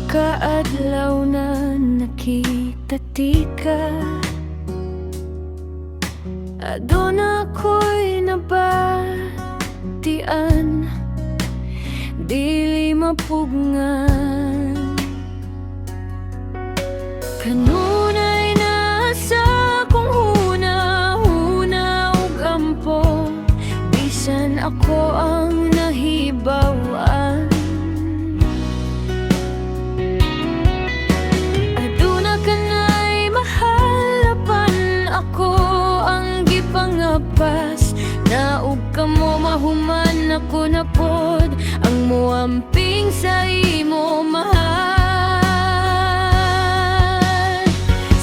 Kaadlaw na nakita ti ka, adun ako'y nabatian, dili mapugngan. Kanunay nasa kong huna-huna ug ampo, bisan ako ang nahibawan. Naug ka mo mahuman ako na pod, ang muamping sa imo mahal.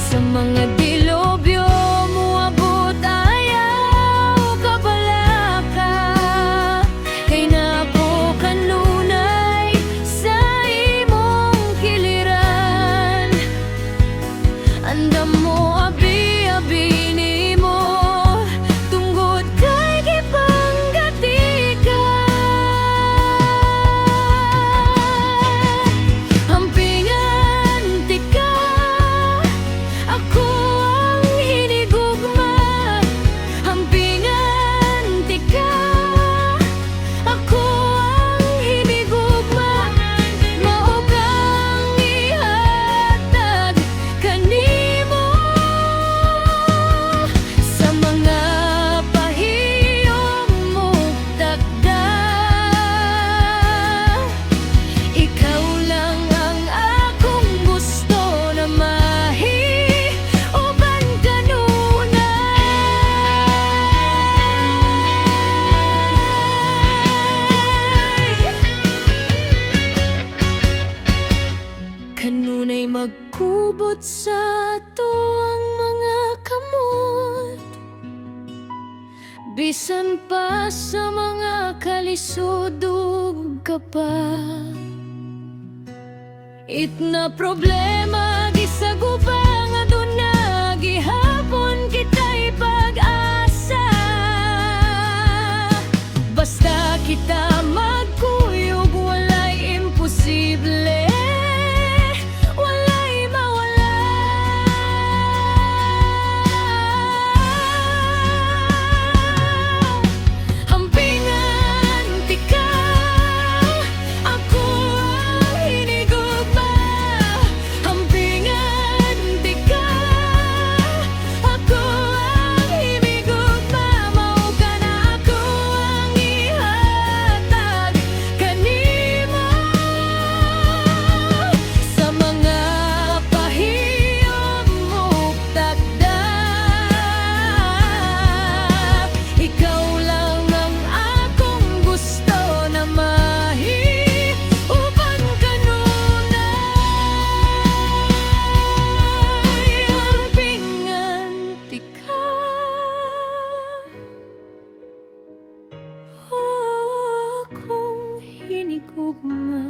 Sa mga dilobyo muabot ayaw kabalaka, kay nako kanunay sa imong kiliran. Andam mo abi-abi kanunay magkubot sa ato ang mga kamot, bisan pa sa mga kalisod ug kapa. Itna problema gisagubang aduna, gihapon kita'y pag-asa. Basta kita magkuyog, walay imposible. Hinigugma.